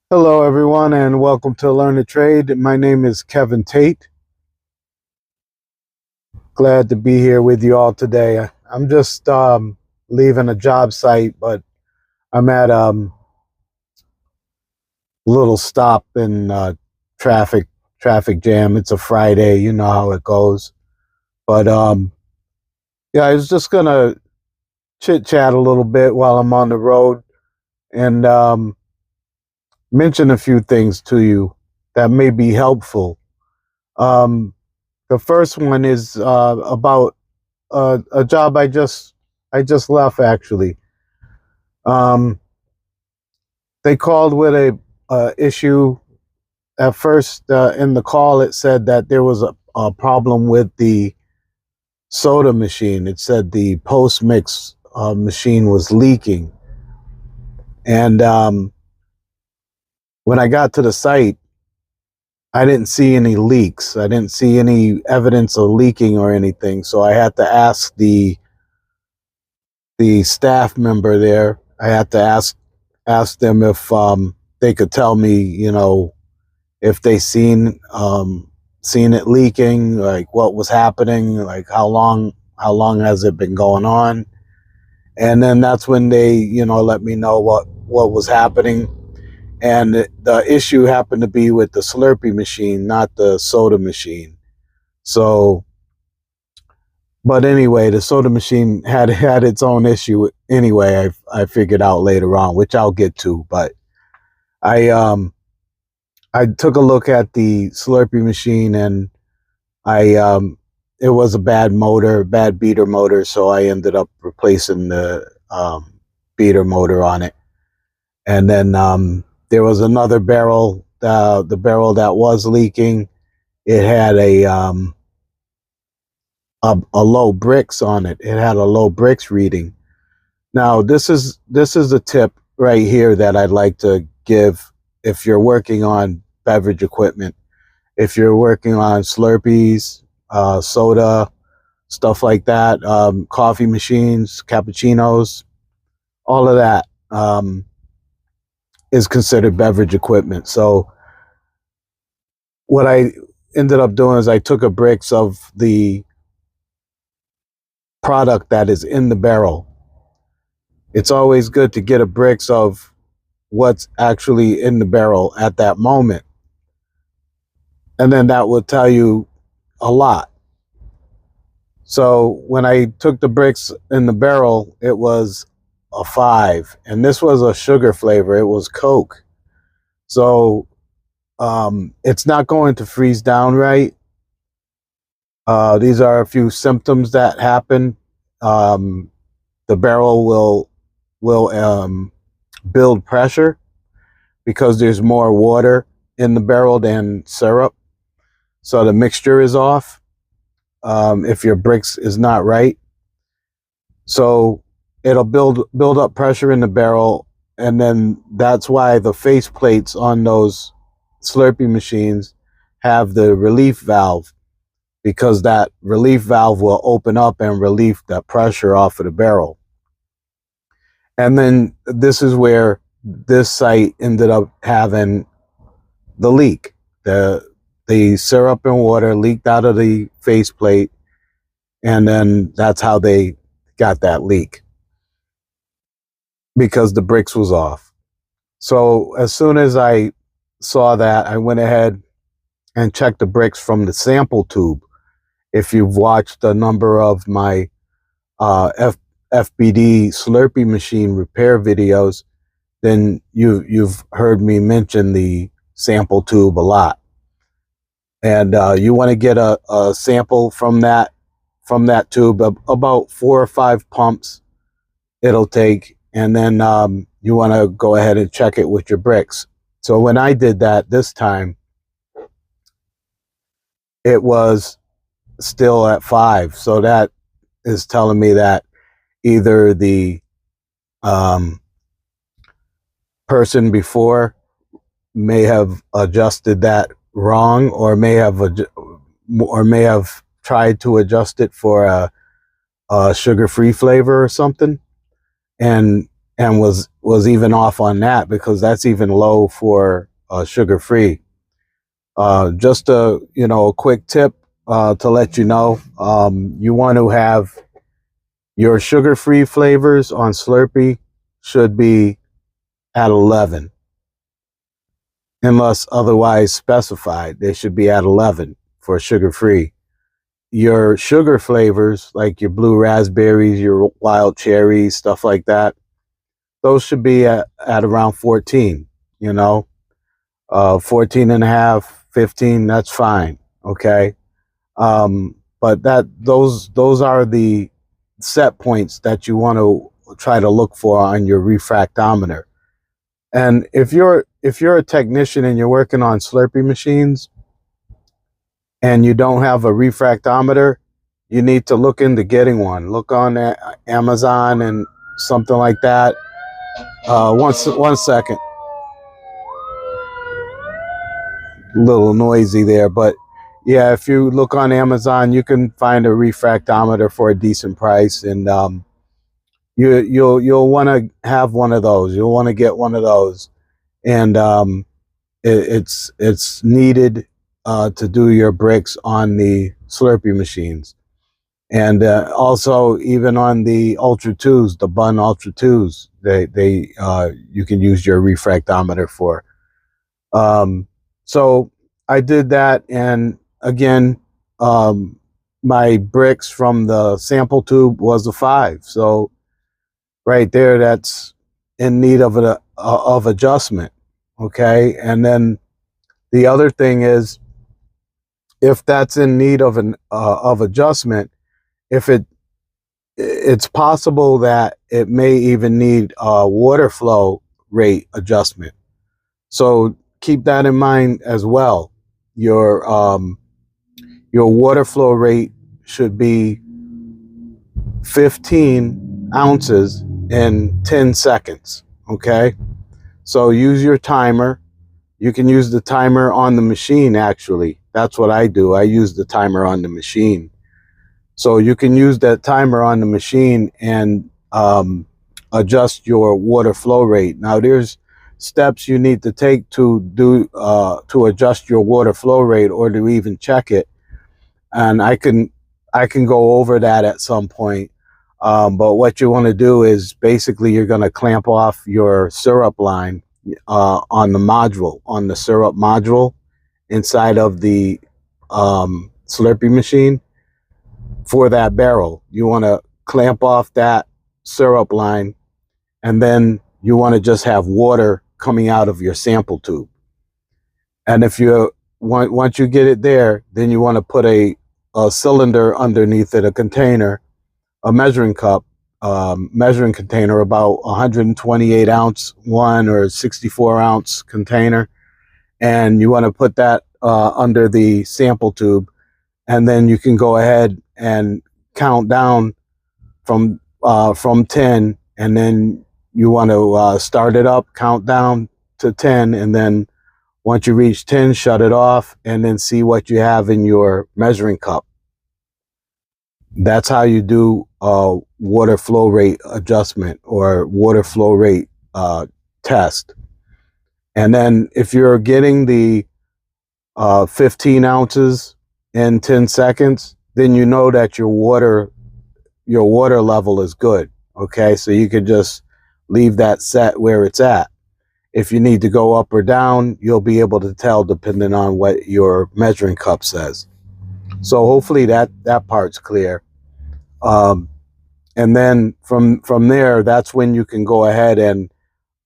Hello, everyone, and welcome to Learn to Trade. My name is Kevin Tate. Glad to be here with you all today. I'm just leaving a job site, but I'm at little stop in traffic jam. It's a Friday, you know how it goes. But yeah, I was just gonna chit chat a little bit while I'm on the road and mention a few things to you that may be helpful. Um, the first one is about a job I just left actually. Um, they called with a issue. At first, in the call, it said that there was a problem with the soda machine. It said the post mix machine was leaking, and when I got to the site, I didn't see any leaks. I didn't see any evidence of leaking or anything. So I had to ask the staff member there. I had to ask them if they could tell me, if they seen it leaking, like what was happening, like how long has it been going on, and then that's when they let me know what was happening. And the issue happened to be with the Slurpee machine, not the soda machine. So, but anyway, the soda machine had its own issue anyway. I figured out later on, which I'll get to. But I I took a look at the Slurpee machine, and I it was a bad motor, bad beater motor, so I ended up replacing the beater motor on it. And then there was another barrel, the barrel that was leaking. It had a low bricks on it. It had a low bricks reading. Now this is a tip right here that I'd like to give if you're working on beverage equipment. If you're working on Slurpees, soda, stuff like that, coffee machines, cappuccinos, all of that is considered beverage equipment. So what I ended up doing is I took a bricks of the product that is in the barrel. It's always good to get a bricks of what's actually in the barrel at that moment. And then that will tell you a lot. So when I took the bricks in the barrel, it was a 5, and this was a sugar flavor. It was Coke. So it's not going to freeze down right. These are a few symptoms that happen. The barrel will build pressure because there's more water in the barrel than syrup. So the mixture is off. If your bricks is not right, so it'll build up pressure in the barrel, and then that's why the face plates on those Slurpee machines have the relief valve, because that relief valve will open up and relieve that pressure off of the barrel. And then this is where this site ended up having the leak. The syrup and water leaked out of the faceplate, and then that's how they got that leak, because the bricks was off. So as soon as I saw that, I went ahead and checked the bricks from the sample tube. If you've watched a number of my FBD Slurpee machine repair videos, then you've heard me mention the sample tube a lot. And you want to get a sample from that tube, about 4 or 5 pumps it'll take, and then you want to go ahead and check it with your bricks. So when I did that this time, it was still at 5. So that is telling me that either the person before may have adjusted that wrong, or may have tried to adjust it for a sugar-free flavor or something, and and was even off on that, because that's even low for sugar free. Just a a quick tip to let you know, you want to have your sugar free flavors on Slurpee should be at 11, unless otherwise specified. They should be at 11 for sugar free. Your sugar flavors, like your blue raspberries, your wild cherries, stuff like that, those should be at around 14, 14 and a half, 15, that's fine. Okay. But those are the set points that you want to try to look for on your refractometer. And if you're a technician and you're working on Slurpee machines and you don't have a refractometer, you need to look into getting one. Look on Amazon and something like that. One second. A little noisy there, but yeah, if you look on Amazon, you can find a refractometer for a decent price, and you'll want to have one of those. You'll want to get one of those, and it's needed to do your bricks on the Slurpee machines, and also even on the Ultra 2s, the Bun Ultra 2s, they you can use your refractometer for. So I did that, and again, my bricks from the sample tube was a 5. So right there, that's in need of of adjustment. Okay, and then the other thing is, if that's in need of of adjustment, if it's possible that it may even need a water flow rate adjustment. So keep that in mind as well. Your water flow rate should be 15 ounces in 10 seconds. Okay, so use your timer. You can use the timer on the machine. Actually, that's what I do. I use the timer on the machine. So you can use that timer on the machine and adjust your water flow rate. Now, there's steps you need to take to adjust your water flow rate, or to even check it, and I can go over that at some point. But what you want to do is, basically, you're going to clamp off your syrup line on the syrup module inside of the Slurpee machine. For that barrel, you want to clamp off that syrup line, and then you want to just have water coming out of your sample tube. And once you get it there, then you want to put a cylinder underneath it, a container, a measuring cup, measuring container, about 128 ounce one, or 64 ounce container, and you want to put that under the sample tube, and then you can go ahead and count down from 10, and then you want to start it up, count down to 10, and then once you reach 10, shut it off, and then see what you have in your measuring cup. That's how you do water flow rate adjustment, or water flow rate test. And then if you're getting the 15 ounces in 10 seconds, then you know that your water level is good. Okay, so you can just leave that set where it's at. If you need to go up or down, you'll be able to tell depending on what your measuring cup says. So hopefully that part's clear. And then from there, that's when you can go ahead and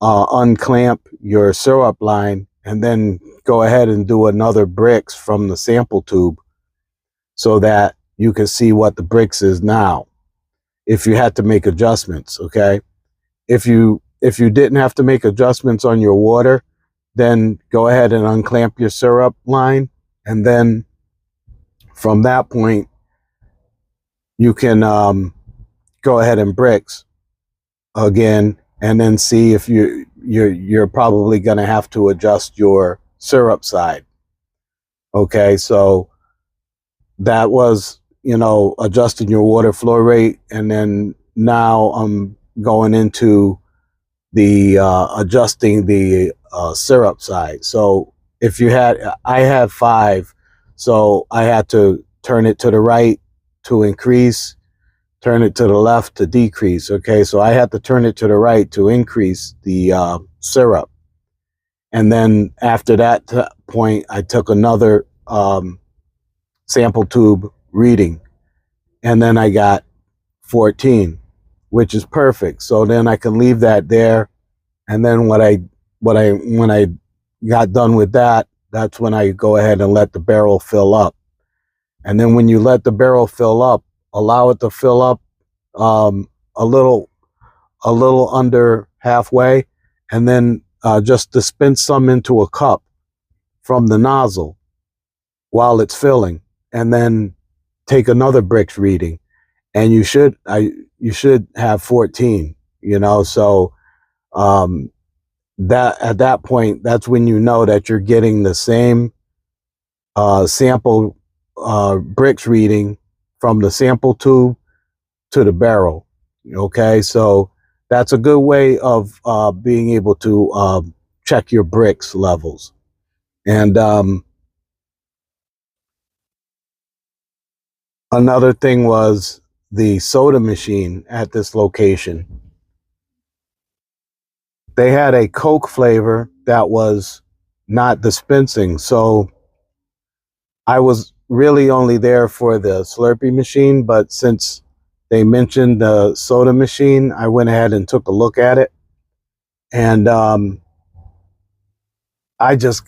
unclamp your syrup line, and then go ahead and do another bricks from the sample tube, so that you can see what the bricks is now, if you had to make adjustments. Okay, if you didn't have to make adjustments on your water, then go ahead and unclamp your syrup line, and then from that point you can go ahead and bricks again, and then see if you're probably going to have to adjust your syrup side. Okay, so that was adjusting your water flow rate, and then now I'm going into the adjusting the syrup side. So if you had, I had 5, so I had to turn it to the right to increase, turn it to the left to decrease. Okay, so I had to turn it to the right to increase the syrup. And then after that point, I took another sample tube reading, and then I got 14, which is perfect. So then I can leave that there. And then when I got done with that, that's when I go ahead and let the barrel fill up. And then when you let the barrel fill up, allow it to fill up um, a little under halfway, and then just dispense some into a cup from the nozzle while it's filling, and then take another bricks reading, and you should have 14. So that at that point, that's when you know that you're getting the same sample bricks reading from the sample tube to the barrel. Okay, so that's a good way of being able to check your bricks levels. And another thing was the soda machine at this location. They had a Coke flavor that was not dispensing, so I was really only there for the Slurpee machine, but since they mentioned the soda machine, I went ahead and took a look at it, and I just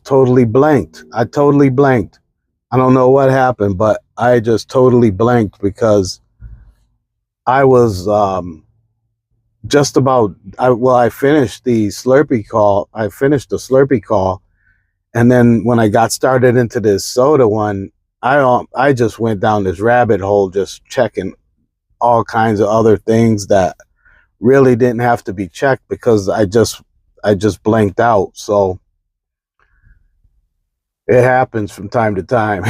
totally blanked. I totally blanked. I don't know what happened, but I just totally blanked because I was just about. I finished the Slurpee call. I finished the Slurpee call, and then when I got started into this soda one, I just went down this rabbit hole, just checking all kinds of other things that really didn't have to be checked because I just blanked out. So it happens from time to time.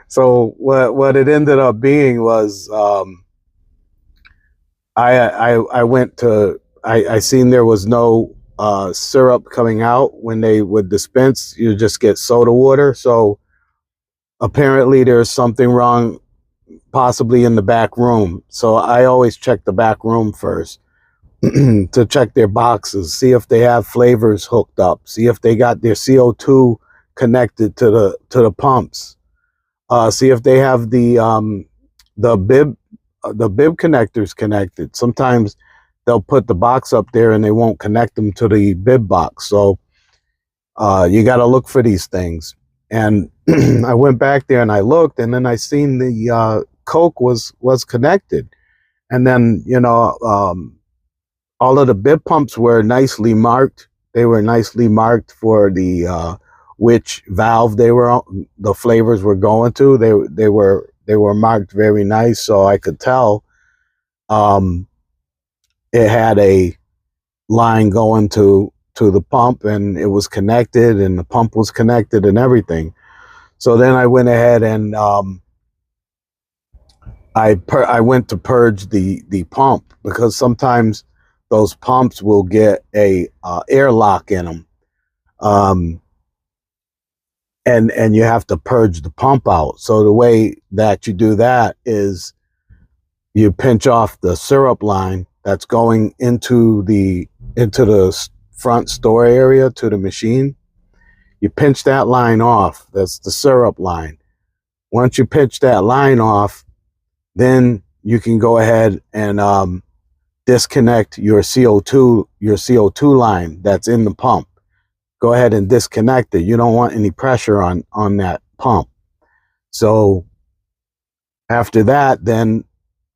So what it ended up being was I went to I seen there was no syrup coming out when they would dispense. You just get soda water. So apparently there's something wrong, possibly in the back room. So I always check the back room first to check their boxes, see if they have flavors hooked up, see if they got their CO2 connected to the pumps, see if they have the bib connectors connected. Sometimes they'll put the box up there and they won't connect them to the bib box. So you got to look for these things. And I went back there and I looked, and then I seen the Coke was connected, and then all of the bib pumps were nicely marked. They were nicely marked for the which valve the flavors were going to. They were marked very nice, so I could tell it had a line going to the pump, and it was connected, and the pump was connected and everything. So then I went ahead and I went to purge the pump, because sometimes those pumps will get a airlock in them, and you have to purge the pump out. So the way that you do that is you pinch off the syrup line that's going into the front store area to the machine. You pinch that line off. That's the syrup line. Once you pinch that line off, then you can go ahead and disconnect your CO2 line that's in the pump. Go ahead and disconnect it. You don't want any pressure on that pump. So after that, then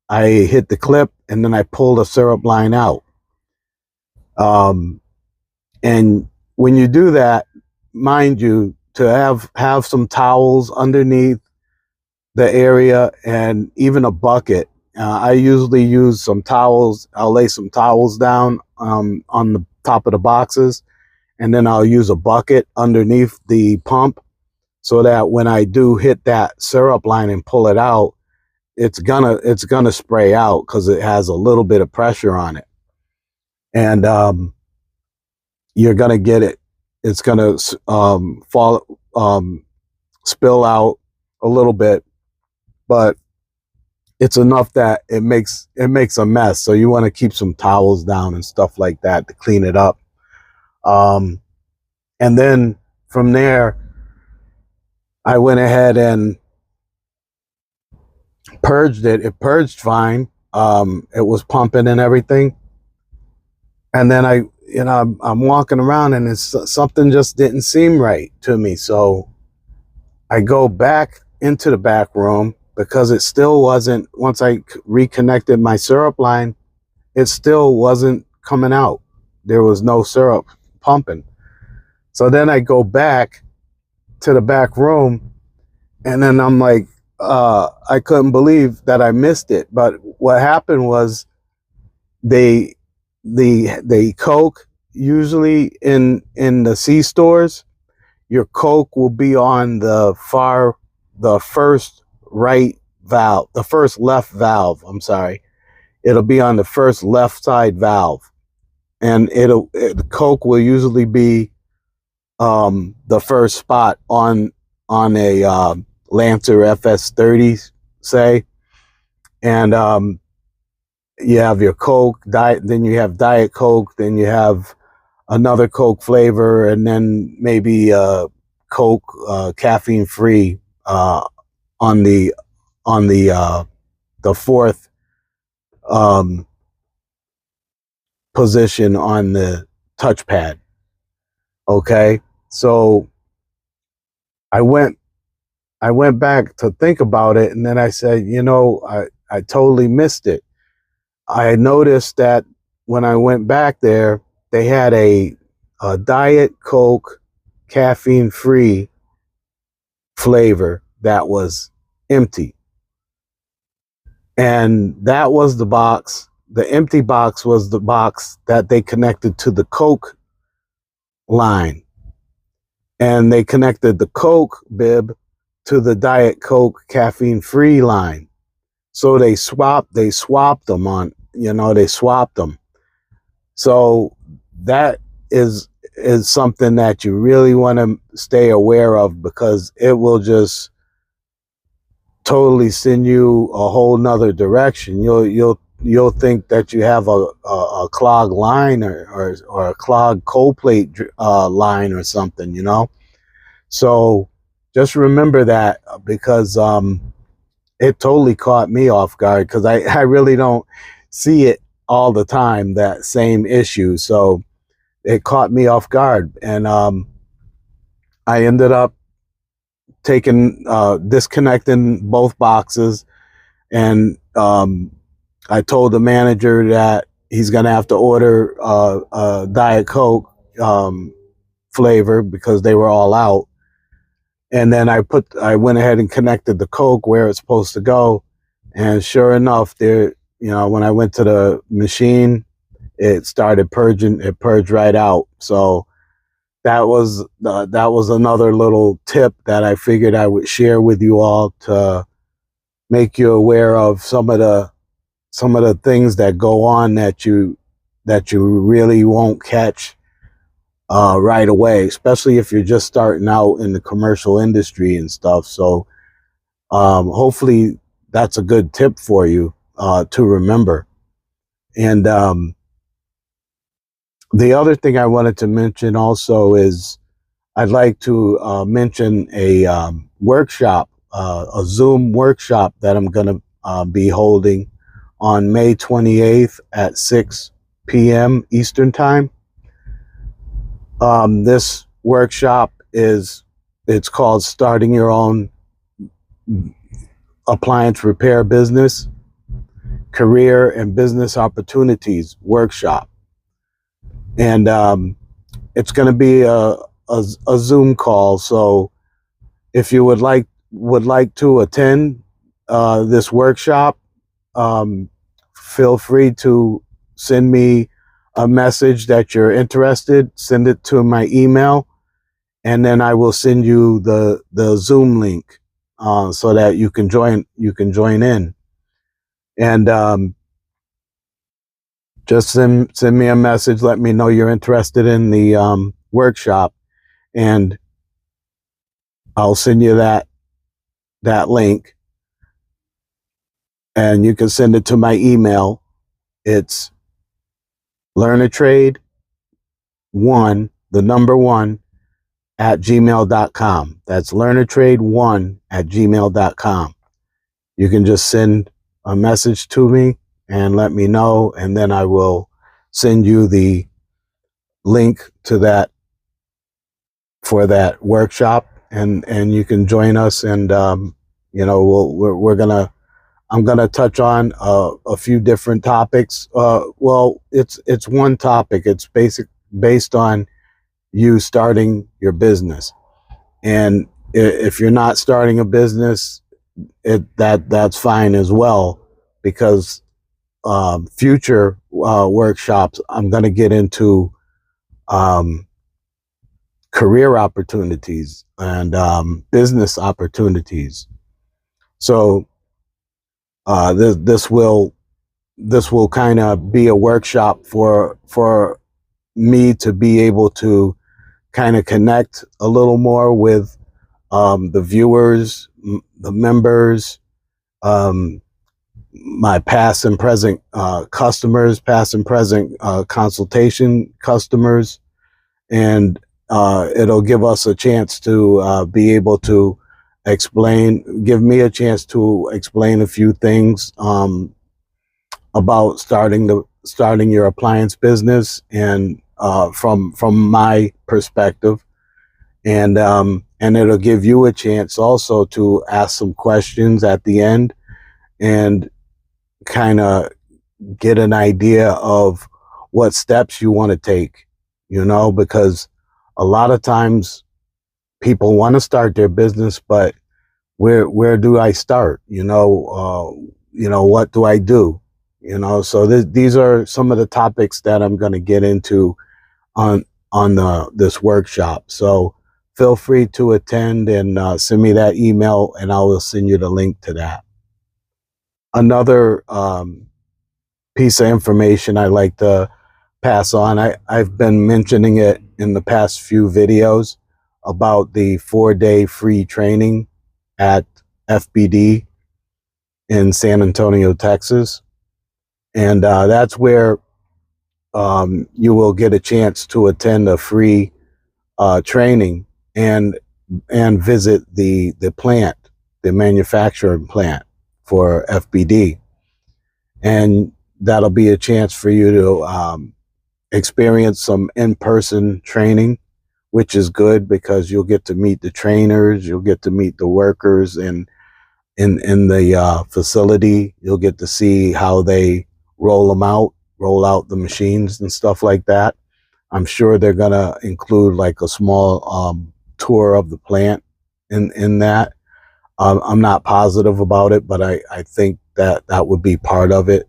I hit the clip, and then I pull the syrup line out. And when you do that, mind you, to have some towels underneath the area, and even a bucket. I usually use some towels. I'll lay some towels down on the top of the boxes, and then I'll use a bucket underneath the pump, so that when I do hit that syrup line and pull it out, it's gonna spray out because it has a little bit of pressure on it. and you're gonna get it. It's gonna fall, spill out a little bit, but it's enough that it makes a mess. So you want to keep some towels down and stuff like that to clean it up. And then from there, I went ahead and purged it. It purged fine. It was pumping and everything. And then I'm walking around and it's something just didn't seem right to me. So I go back into the back room because it still wasn't, once I reconnected my syrup line, it still wasn't coming out. There was no syrup pumping. So then I go back to the back room and then I'm like, I couldn't believe that I missed it. But what happened was the Coke, usually in the C stores, your Coke will be on the first right valve, the first left valve. I'm sorry. It'll be on the first left side valve. And the Coke will usually be the first spot on a Lancer FS30, say. And you have your Coke, then you have Diet Coke, then you have another Coke flavor, and then maybe Coke caffeine free on the fourth position on the touchpad. Okay, so I went back to think about it, and then I said, I totally missed it. I noticed that when I went back there, they had a Diet Coke caffeine free flavor that was empty. And that was the box. The empty box was the box that they connected to the Coke line. And they connected the Coke bib to the Diet Coke caffeine free line. So they swapped them on, they swapped them. So that is something that you really want to stay aware of, because it will just totally send you a whole nother direction. You'll think that you have a clogged line or a clogged cold plate line or something, So just remember that, because it totally caught me off guard, because I really don't see it all the time, that same issue. So it caught me off guard, and I ended up disconnecting both boxes, and I told the manager that he's gonna have to order a Diet Coke flavor, because they were all out. And then I went ahead and connected the Coke where it's supposed to go, and sure enough, when I went to the machine, it started purging. It purged right out. So that was another little tip that I figured I would share with you all, to make you aware of some of the things that go on that you really won't catch right away, especially if you're just starting out in the commercial industry and stuff. So hopefully that's a good tip for you to remember. And the other thing I wanted to mention also is, I'd like to mention a workshop, a Zoom workshop that I'm going to be holding on May 28th at 6 p.m. Eastern Time. This workshop it's called Starting Your Own Appliance Repair Business, Career and Business Opportunities Workshop. And it's going to be a Zoom call. So if you would like to attend this workshop, feel free to send me a message that you're interested. Send it to my email, and then I will send you the Zoom link so that you can join in. And just send me a message. Let me know you're interested in the workshop, and I'll send you that link, and you can send it to my email. It's learnertrade1, the number 1, at gmail.com. That's learnertrade1 at gmail.com. You can just send a message to me and let me know, and then I will send you the link to that for that workshop, and you can join us. And I'm gonna touch on a few different topics. Well, it's one topic. It's based on you starting your business, and if you're not starting a business, that's fine as well, because future workshops I'm going to get into career opportunities and business opportunities. So this will kind of be a workshop for me to be able to kind of connect a little more with the viewers, the members, my past and present customers, past and present consultation customers, and it'll give us a chance to be able to give me a chance to explain a few things about starting your appliance business, and from my perspective, and it'll give you a chance also to ask some questions at the end and kind of get an idea of what steps you want to take, because a lot of times people want to start their business, but where do I start? What do I do? So these are some of the topics that I'm going to get into on this workshop. So feel free to attend and send me that email, and I will send you the link to that. Another piece of information I like to pass on, I've been mentioning it in the past few videos about the 4-day free training at FBD in San Antonio, Texas. And that's where you will get a chance to attend a free training and visit the plant, the manufacturing plant for FBD. And that'll be a chance for you to experience some in-person training, which is good because you'll get to meet the trainers, you'll get to meet the workers in the facility. You'll get to see how they roll out the machines and stuff like that. I'm sure they're gonna include like a small tour of the plant in that. I'm not positive about it, but I think that would be part of it.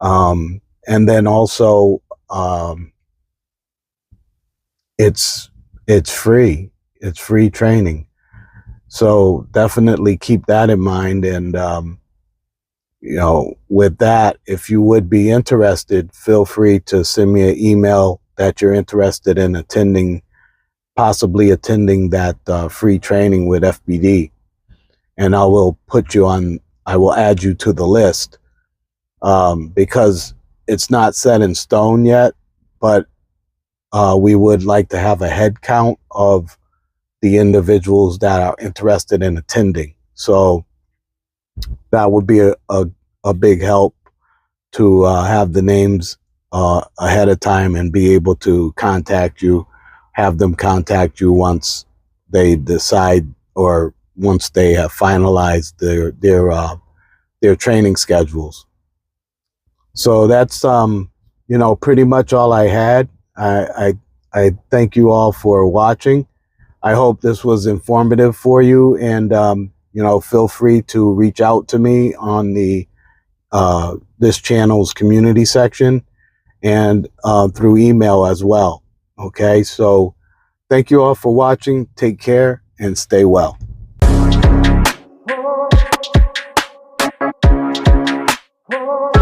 And then also, it's free. It's free training. So definitely keep that in mind. And, with that, if you would be interested, feel free to send me an email that you're interested in possibly attending that free training with FBD. And I will add you to the list, because it's not set in stone yet, but we would like to have a head count of the individuals that are interested in attending. So that would be a big help to have the names ahead of time and be able to have them contact you once they decide, or once they have finalized their training schedules. So that's pretty much all I had. I thank you all for watching. I hope this was informative for you, and feel free to reach out to me on the this channel's community section, and through email as well. Okay, so thank you all for watching. Take care and stay well. Oh.